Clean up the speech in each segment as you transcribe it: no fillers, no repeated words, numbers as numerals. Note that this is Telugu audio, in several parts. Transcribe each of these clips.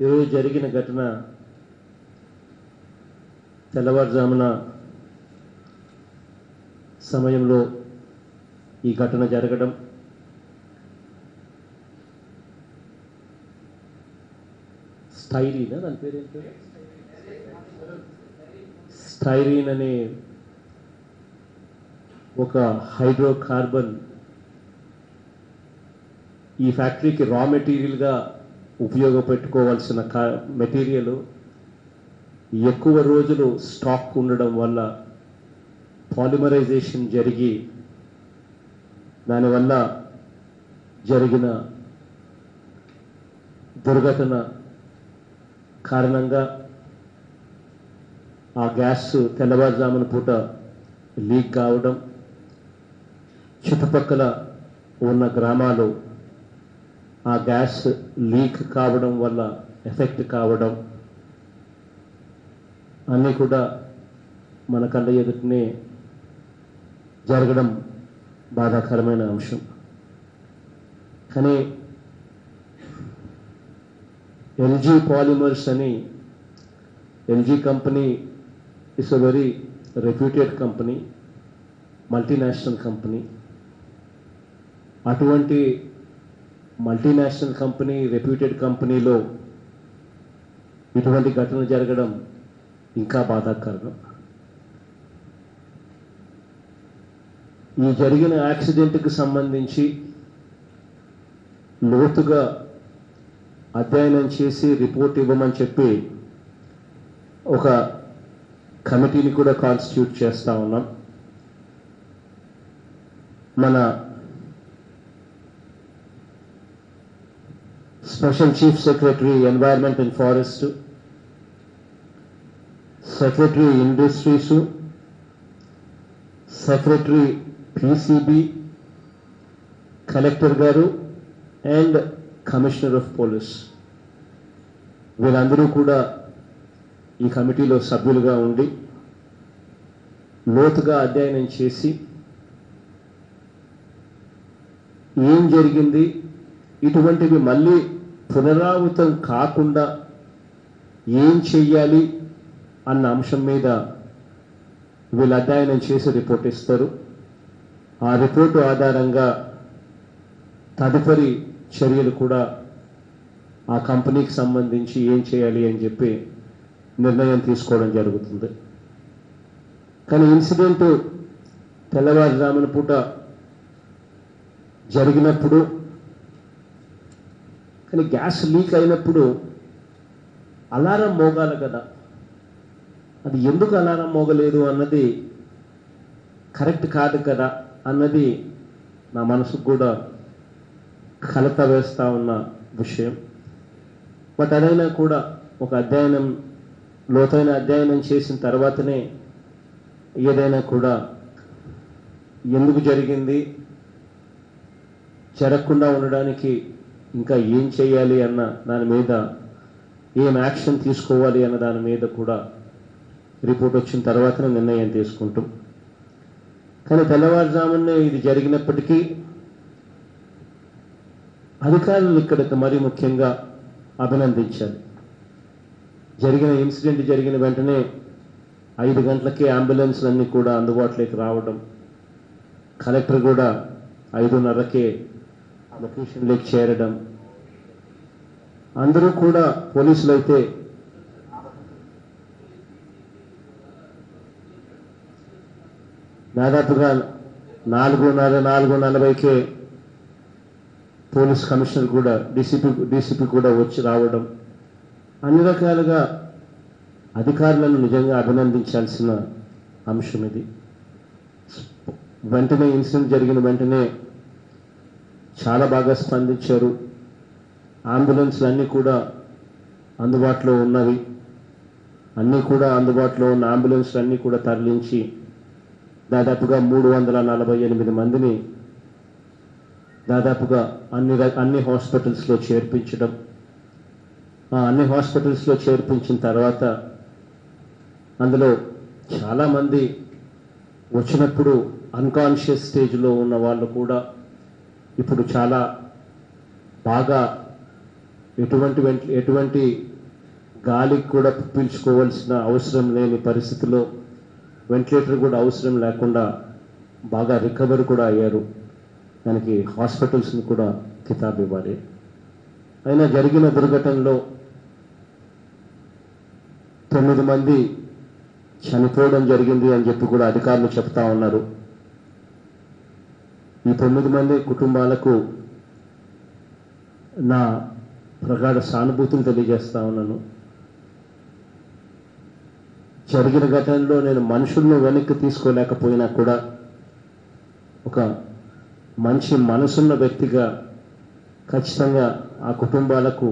ఈరోజు జరిగిన ఘటన తెల్లవారుజామున సమయంలో ఈ ఘటన జరగడం స్టైరీన్ దాని పేరు ఏంటి స్టైరీన్ అనే ఒక హైడ్రోకార్బన్ ఈ ఫ్యాక్టరీకి రా మెటీరియల్గా ఉపయోగపెట్టుకోవాల్సిన మెటీరియల్ ఎక్కువ రోజులు స్టాక్ ఉండడం వల్ల పాలిమరైజేషన్ జరిగి దానివల్ల జరిగిన దుర్ఘటన కారణంగా ఆ గ్యాస్ తెల్లవారుజామున పూట లీక్ కావడం, చుట్టుపక్కల ఉన్న గ్రామాలు ఆ గ్యాస్ లీక్ కావడం వల్ల ఎఫెక్ట్ కావడం అన్నీ కూడా మన కళ్ళ ఎదుటనే జరగడం బాధాకరమైన అంశం. కానీ ఎల్జీ పాలిమర్స్ అని LG company is a very reputed company, multinational company. అటువంటి మల్టీనేషనల్ కంపెనీ, రెప్యూటెడ్ కంపెనీలో ఇటువంటి ఘటన జరగడం ఇంకా బాధాకరం. ఈ జరిగిన యాక్సిడెంట్కి సంబంధించి లోతుగా అధ్యయనం చేసి రిపోర్ట్ ఇవ్వమని చెప్పి ఒక కమిటీని కూడా కాన్స్టిట్యూట్ చేస్తూ ఉన్నాం. మన special chief secretary environment and forest, secretary industries, secretary PCB, collector గారు అండ్ కమిషనర్ ఆఫ్ పోలీస్ వీళ్ళందరూ కూడా ఈ కమిటీలో సభ్యులుగా ఉండి లోతుగా అధ్యయనం చేసి ఏం జరిగింది, ఇటువంటివి మళ్ళీ పునరావృతం కాకుండా ఏం చెయ్యాలి అన్న అంశం మీద వీళ్ళు అధ్యయనం చేసి రిపోర్ట్ ఇస్తారు. ఆ రిపోర్టు ఆధారంగా తదుపరి చర్యలు కూడా ఆ కంపెనీకి సంబంధించి ఏం చేయాలి అని చెప్పి నిర్ణయం తీసుకోవడం జరుగుతుంది. కానీ ఇన్సిడెంట్ తెల్లవారుజామున పూట జరిగినప్పుడు, కానీ గ్యాస్ లీక్ అయినప్పుడు అలారం మోగాలి కదా, అది ఎందుకు అలారం మోగలేదు అన్నది కరెక్ట్ కాదు కదా అన్నది నా మనసుకు కూడా కలత వేస్తూ ఉన్న విషయం. బట్ అదైనా కూడా ఒక అధ్యయనం, లోతైన అధ్యయనం చేసిన తర్వాతనే ఏదైనా కూడా ఎందుకు జరిగింది, జరగకుండా ఉండడానికి ఇంకా ఏం చేయాలి అన్న దాని మీద, ఏం యాక్షన్ తీసుకోవాలి అన్న దాని మీద కూడా రిపోర్ట్ వచ్చిన తర్వాతనే నిర్ణయం తీసుకుంటాం. కానీ తెల్లవారుజామునే ఇది జరిగినప్పటికీ అధికారులు ఇక్కడికి మరీ ముఖ్యంగా అభినందించాలి. జరిగిన ఇన్సిడెంట్ జరిగిన వెంటనే 5 గంటలకే అంబులెన్స్లన్నీ కూడా అందుబాటులోకి రావడం, కలెక్టర్ కూడా 5:30కే లొకేషన్లోకి చేరడం, అందరూ కూడా పోలీసులు అయితే దాదాపుగా 4:40కే పోలీస్ కమిషనర్ కూడా డీసీపీ కూడా వచ్చి రావడం, అన్ని రకాలుగా అధికారులను నిజంగా అభినందించాల్సిన అంశం ఇది. వెంటనే ఇన్సిడెంట్ జరిగిన వెంటనే చాలా బాగా స్పందించారు. అంబులెన్స్లు అన్నీ కూడా అందుబాటులో ఉన్నవి, అన్నీ కూడా అందుబాటులో ఉన్న అంబులెన్స్లు అన్నీ కూడా తరలించి దాదాపుగా 348 మందిని దాదాపుగా అన్ని హాస్పిటల్స్లో చేర్పించడం. అన్ని హాస్పిటల్స్లో చేర్పించిన తర్వాత అందులో చాలామంది వచ్చినప్పుడు అన్కాన్షియస్ స్టేజ్లో ఉన్న వాళ్ళు కూడా ఇప్పుడు చాలా బాగా ఎటువంటి గాలికి కూడా పీల్చుకోవాల్సిన అవసరం లేని పరిస్థితిలో వెంటిలేటర్ కూడా అవసరం లేకుండా బాగా రికవరీ కూడా అయ్యారు. దానికి హాస్పిటల్స్ని కూడా కితాబ్ ఇవ్వాలి. అయినా జరిగిన దుర్ఘటనలో 9 మంది చనిపోవడం జరిగింది అని చెప్పి కూడా అధికారులు చెప్తా ఉన్నారు. ఈ 9 మంది కుటుంబాలకు నా ప్రగాఢ సానుభూతిని తెలియజేస్తా ఉన్నాను. జరిగిన ఘటనలో నేను మనుషులను వెనక్కి తీసుకోలేకపోయినా కూడా ఒక మంచి మనసున్న వ్యక్తిగా ఖచ్చితంగా ఆ కుటుంబాలకు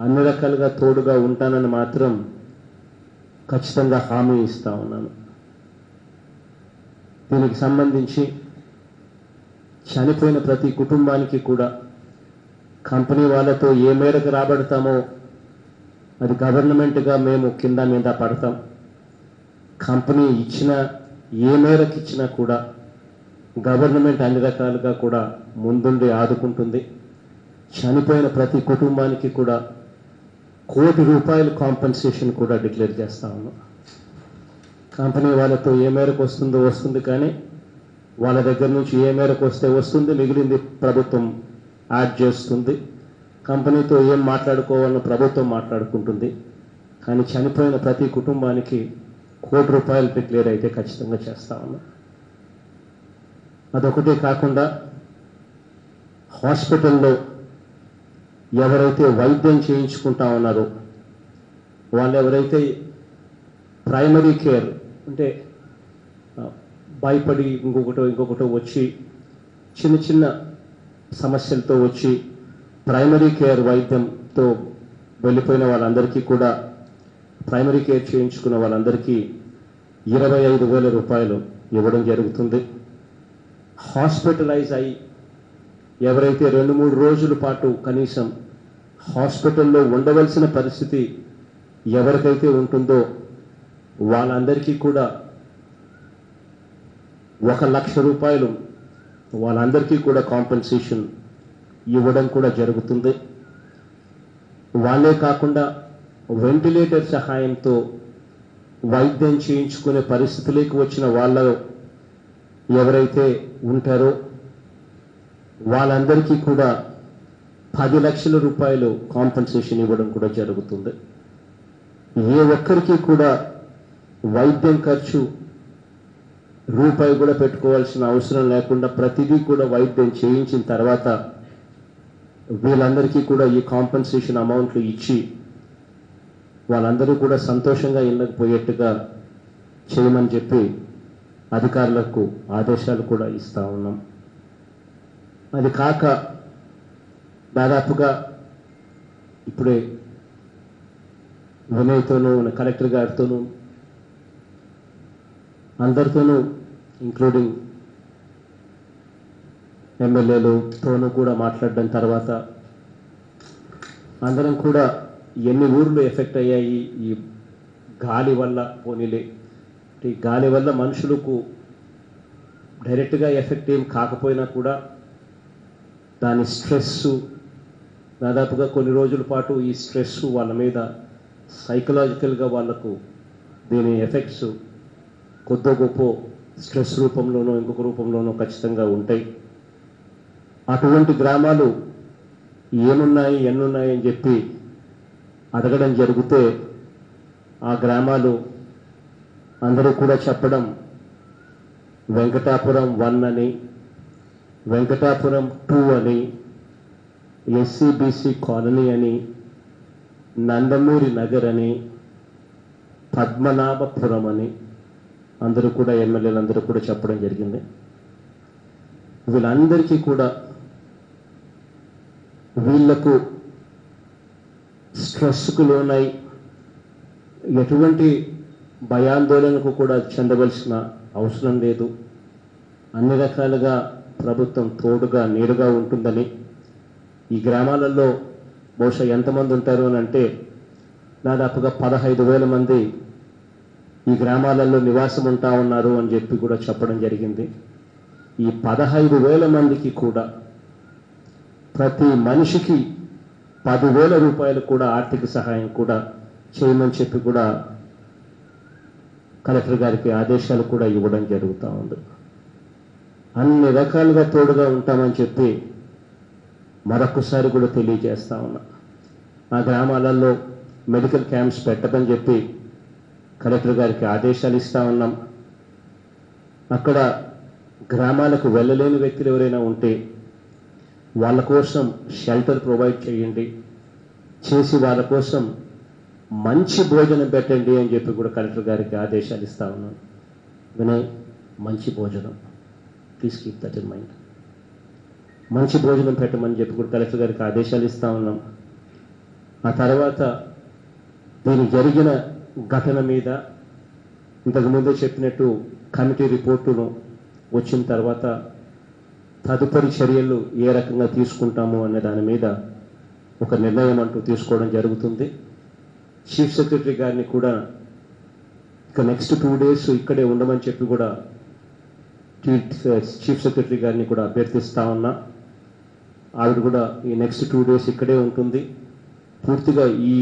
అన్ని రకాలుగా తోడుగా ఉంటానని మాత్రం ఖచ్చితంగా హామీ ఇస్తా ఉన్నాను. దీనికి సంబంధించి చనిపోయిన ప్రతి కుటుంబానికి కూడా కంపెనీ వాళ్ళతో ఏ మేరకు రాబడతామో అది గవర్నమెంట్గా మేము కింద మీద పడతాం. కంపెనీ ఇచ్చిన ఏ మేరకు ఇచ్చినా కూడా గవర్నమెంట్ అన్ని రకాలుగా కూడా ముందుండి ఆదుకుంటుంది. చనిపోయిన ప్రతి కుటుంబానికి కూడా ₹1 కోటి కాంపెన్సేషన్ కూడా డిక్లేర్ చేస్తా ఉన్నాం. కంపెనీ వాళ్ళతో ఏ మేరకు వస్తుందో వస్తుంది, కానీ వాళ్ళ దగ్గర నుంచి ఏ మేరకు వస్తే వస్తుంది, మిగిలింది ప్రభుత్వం యాడ్ చేస్తుంది. కంపెనీతో ఏం మాట్లాడుకోవాలని ప్రభుత్వం మాట్లాడుకుంటుంది. కానీ చనిపోయిన ప్రతి కుటుంబానికి ₹1 కోటి డిక్లేర్ అయితే ఖచ్చితంగా చేస్తా ఉన్నాం. అదొకటే కాకుండా హాస్పిటల్లో ఎవరైతే వైద్యం చేయించుకుంటా ఉన్నారో వాళ్ళు ఎవరైతే ప్రైమరీ కేర్ అంటే భయపడి ఇంకొకటో వచ్చి చిన్న చిన్న సమస్యలతో వచ్చి ప్రైమరీ కేర్ వైద్యంతో వెళ్ళిపోయిన వాళ్ళందరికీ కూడా ప్రైమరీ కేర్ చేయించుకున్న వాళ్ళందరికీ ₹25,000 ఇవ్వడం జరుగుతుంది. హాస్పిటలైజ్ అయ్యి ఎవరైతే 2-3 రోజుల పాటు కనీసం హాస్పిటల్లో ఉండవలసిన పరిస్థితి ఎవరికైతే ఉంటుందో వాళ్ళందరికీ కూడా ₹1,00,000 వాళ్ళందరికీ కూడా కాంపెన్సేషన్ ఇవ్వడం కూడా జరుగుతుంది. వాళ్ళే కాకుండా వెంటిలేటర్ సహాయంతో వైద్యం చేయించుకునే పరిస్థితులకు వచ్చిన వాళ్ళు ఎవరైతే ఉంటారో వాళ్ళందరికీ కూడా ₹10 లక్షల కాంపెన్సేషన్ ఇవ్వడం కూడా జరుగుతుంది. ఏ ఒక్కరికి కూడా వైద్యం ఖర్చు రూపాయి కూడా పెట్టుకోవాల్సిన అవసరం లేకుండా ప్రతిదీ కూడా వైద్యం చేయించిన తర్వాత వీళ్ళందరికీ కూడా ఈ కాంపెన్సేషన్ అమౌంట్లు ఇచ్చి వాళ్ళందరూ కూడా సంతోషంగా ఇళ్ళకు పోయేట్టుగా చేయమని చెప్పి అధికారులకు ఆదేశాలు కూడా ఇస్తా ఉన్నాం. అది కాక దాదాపుగా ఇప్పుడే వినయ్తోనూ కలెక్టర్ గారితోనూ అందరితోనూ ఇంక్లూడింగ్ ఎమ్మెల్యేలతోనూ కూడా మాట్లాడడం తర్వాత అందరం కూడా ఎన్ని ఊర్లు ఎఫెక్ట్ అయ్యాయి ఈ గాలి వల్ల, పోనీలే ఈ గాలి వల్ల మనుషులకు డైరెక్ట్గా ఎఫెక్ట్ ఏం కాకపోయినా కూడా దాని స్ట్రెస్ దాదాపుగా కొన్ని రోజుల పాటు ఈ స్ట్రెస్ వాళ్ళ మీద సైకలాజికల్గా వాళ్ళకు దీని ఎఫెక్ట్స్ కొద్దో గొప్ప స్ట్రెస్ రూపంలోనో ఇంకొక రూపంలోనో ఖచ్చితంగా ఉంటాయి. అటువంటి గ్రామాలు ఏమున్నాయి ఎన్నున్నాయి అని చెప్పి అడగడం జరిగితే ఆ గ్రామాలు అందరూ కూడా చెప్పడం వెంకటాపురం 1 అని, వెంకటాపురం 2 అని, ఎస్సీబీసీ కాలనీ అని, నందమూరి నగర్ అని, పద్మనాభపురం అని అందరూ కూడా ఎమ్మెల్యేలందరూ కూడా చెప్పడం జరిగింది. వీళ్ళందరికీ కూడా వీళ్లకు స్ట్రెస్కు లోనై ఎటువంటి భయాందోళనకు కూడా చెందవలసిన అవసరం లేదు. అన్ని రకాలుగా ప్రభుత్వం తోడుగా నీడుగా ఉంటుందని, ఈ గ్రామాలలో బహుశా ఎంతమంది ఉంటారు అని అంటే దాదాపుగా 15,000 మంది ఈ గ్రామాలలో నివాసం ఉంటా ఉన్నారు అని చెప్పి కూడా చెప్పడం జరిగింది. ఈ 15,000 మందికి కూడా ప్రతి మనిషికి 10,000 రూపాయలు కూడా ఆర్థిక సహాయం కూడా చేయమని చెప్పి కూడా కలెక్టర్ గారికి ఆదేశాలు కూడా ఇవ్వడం జరుగుతూ ఉంది. అన్ని రకాలుగా తోడుగా ఉంటామని చెప్పి మరొకసారి కూడా తెలియజేస్తా ఉన్నా. ఆ గ్రామాలలో మెడికల్ క్యాంప్స్ పెట్టమని చెప్పి కలెక్టర్ గారికి ఆదేశాలు ఇస్తా ఉన్నాం. అక్కడ గ్రామాలకు వెళ్ళలేని వ్యక్తులు ఎవరైనా ఉంటే వాళ్ళ కోసం షెల్టర్ ప్రొవైడ్ చేయండి, చేసి వాళ్ళ కోసం మంచి భోజనం పెట్టండి అని చెప్పి కూడా కలెక్టర్ గారికి ఆదేశాలు ఇస్తా ఉన్నాం. వినయ్, మంచి భోజనం, please keep that in mind. మంచి భోజనం పెట్టమని చెప్పి కూడా కలెక్టర్ గారికి ఆదేశాలు ఇస్తా ఉన్నాం. ఆ తర్వాత దీనికి జరిగిన ఘటన మీద ఇంతకుముందే చెప్పినట్టు కమిటీ రిపోర్టును వచ్చిన తర్వాత తదుపరి చర్యలు ఏ రకంగా తీసుకుంటాము అనే దాని మీద ఒక నిర్ణయం అంటూ తీసుకోవడం జరుగుతుంది. చీఫ్ సెక్రటరీ గారిని కూడా ఇక నెక్స్ట్ 2 days ఇక్కడే ఉండమని చెప్పి కూడా చీఫ్ సెక్రటరీ గారిని కూడా అభ్యర్థిస్తా ఉన్నా. ఆవిడ కూడా ఈ నెక్స్ట్ 2 days ఇక్కడే ఉంటుంది. పూర్తిగా ఈ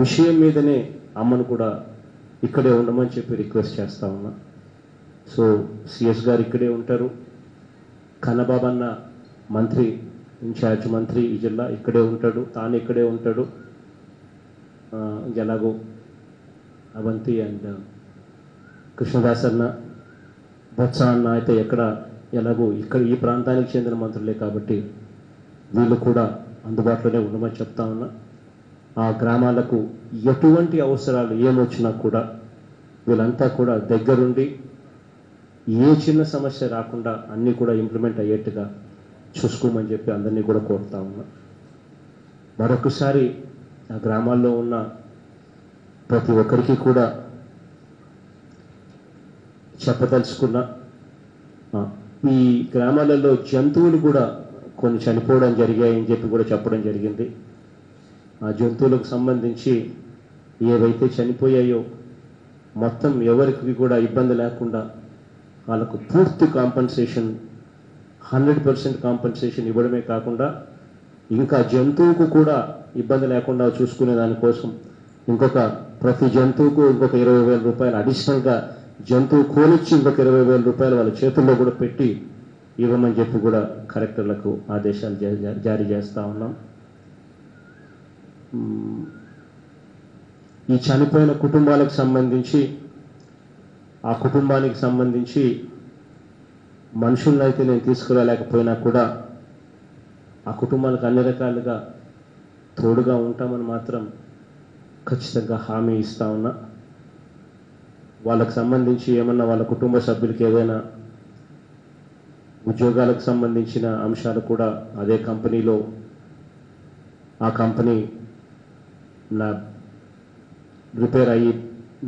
విషయం మీదనే అమ్మను కూడా ఇక్కడే ఉండమని చెప్పి రిక్వెస్ట్ చేస్తా ఉన్నా. సో సిఎస్ గారు ఇక్కడే ఉంటారు, కన్నబాబన్న మంత్రి, ఇన్ఛార్జ్ మంత్రి ఈ జిల్లా ఇక్కడే ఉంటాడు, తాను ఇక్కడే ఉంటాడు. ఎలాగో అవంతి అండ్ కృష్ణదాస్ అన్న, బొత్స అన్న అయితే ఎలాగో ఇక్కడ ఈ ప్రాంతానికి చెందిన మంత్రులే కాబట్టి వీళ్ళు కూడా అందుబాటులోనే ఉండమని చెప్తా ఉన్నా. ఆ గ్రామాలకు ఎటువంటి అవసరాలు ఏమొచ్చినా కూడా వీళ్ళంతా కూడా దగ్గరుండి ఏ చిన్న సమస్య రాకుండా అన్నీ కూడా ఇంప్లిమెంట్ అయ్యేట్టుగా చూసుకోమని చెప్పి అందరినీ కూడా కోరుతా ఉన్నా. మరొకసారి ఆ గ్రామాల్లో ఉన్న ప్రతి ఒక్కరికి కూడా చెప్పదలుచుకున్నా, ఈ గ్రామాలలో జంతువులు కూడా కొన్ని చనిపోవడం జరిగాయని చెప్పి కూడా చెప్పడం జరిగింది. ఆ జంతువులకు సంబంధించి ఏవైతే చనిపోయాయో మొత్తం ఎవరికి కూడా ఇబ్బంది లేకుండా వాళ్ళకు పూర్తి కాంపన్సేషన్ 100% కాంపన్సేషన్ ఇవ్వడమే కాకుండా ఇంకా జంతువుకు కూడా ఇబ్బంది లేకుండా చూసుకునే దానికోసం ప్రతి జంతువుకు ఇంకొక 20,000 రూపాయలు అడిషనల్గా జంతువు కోనిచ్చి ఇంకొక 20,000 రూపాయలు వాళ్ళ చేతుల్లో కూడా పెట్టి ఇవ్వమని చెప్పి కూడా కలెక్టర్లకు ఆదేశాలు జారీ చేస్తూ ఉన్నాం. ఈ చనిపోయిన కుటుంబాలకు సంబంధించి ఆ కుటుంబానికి సంబంధించి మనుషులను అయితే నేను తీసుకురాలేకపోయినా కూడా ఆ కుటుంబాలకు అన్ని రకాలుగా తోడుగా ఉంటామని మాత్రం ఖచ్చితంగా హామీ ఇస్తా ఉన్నా. వాళ్ళకు సంబంధించి ఏమన్నా వాళ్ళ కుటుంబ సభ్యులకి ఏదైనా ఉద్యోగాలకు సంబంధించిన అంశాలు కూడా అదే కంపెనీలో ఆ కంపెనీ రిపేర్ అయ్యి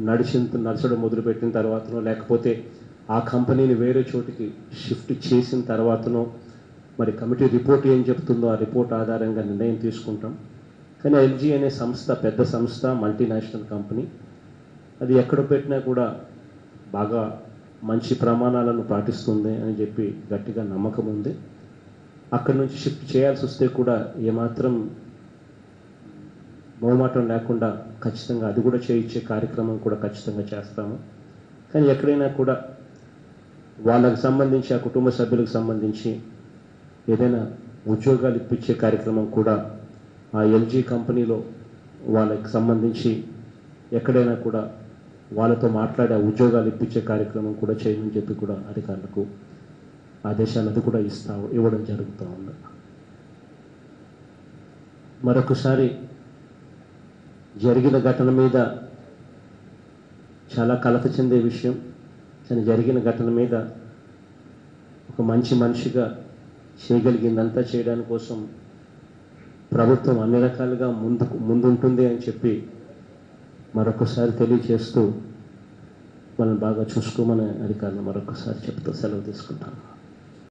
నడచడం మొదలుపెట్టిన తర్వాతనో లేకపోతే ఆ కంపెనీని వేరే చోటికి షిఫ్ట్ చేసిన తర్వాతనో మరి కమిటీ రిపోర్ట్ ఏం చెప్తుందో ఆ రిపోర్ట్ ఆధారంగా నిర్ణయం తీసుకుంటాం. కానీ ఎల్జీ అనే సంస్థ పెద్ద సంస్థ, మల్టీనేషనల్ కంపెనీ, అది ఎక్కడ పెట్టినా కూడా బాగా మంచి ప్రమాణాలను పాటిస్తుంది అని చెప్పి గట్టిగా నమ్మకం ఉంది. అక్కడి నుంచి షిఫ్ట్ చేయాల్సి వస్తే కూడా ఏమాత్రం మొహమాటం లేకుండా ఖచ్చితంగా అది కూడా చేయించే కార్యక్రమం కూడా ఖచ్చితంగా చేస్తాము. కానీ ఎక్కడైనా కూడా వాళ్ళకు సంబంధించి ఆ కుటుంబ సభ్యులకు సంబంధించి ఏదైనా ఉద్యోగాలు ఇప్పించే కార్యక్రమం కూడా ఆ ఎల్జీ కంపెనీలో వాళ్ళకి సంబంధించి ఎక్కడైనా కూడా వాళ్ళతో మాట్లాడే ఉద్యోగాలు ఇప్పించే కార్యక్రమం కూడా చేయమని చెప్పి కూడా అధికారులకు ఆదేశాలు అది కూడా ఇవ్వడం జరుగుతూ ఉంది. మరొకసారి జరిగిన ఘటన మీద చాలా కలత చెందే విషయం. కానీ జరిగిన ఘటన మీద ఒక మంచి మనిషిగా చేయగలిగిందంతా చేయడానికి కోసం ప్రభుత్వం అన్ని రకాలుగా ముందుంటుంది అని చెప్పి మరొకసారి తెలియజేస్తూ మనం బాగా చూసుకోమని అధికారులు మరొకసారి చెప్తూ సెలవు తీసుకుంటాను.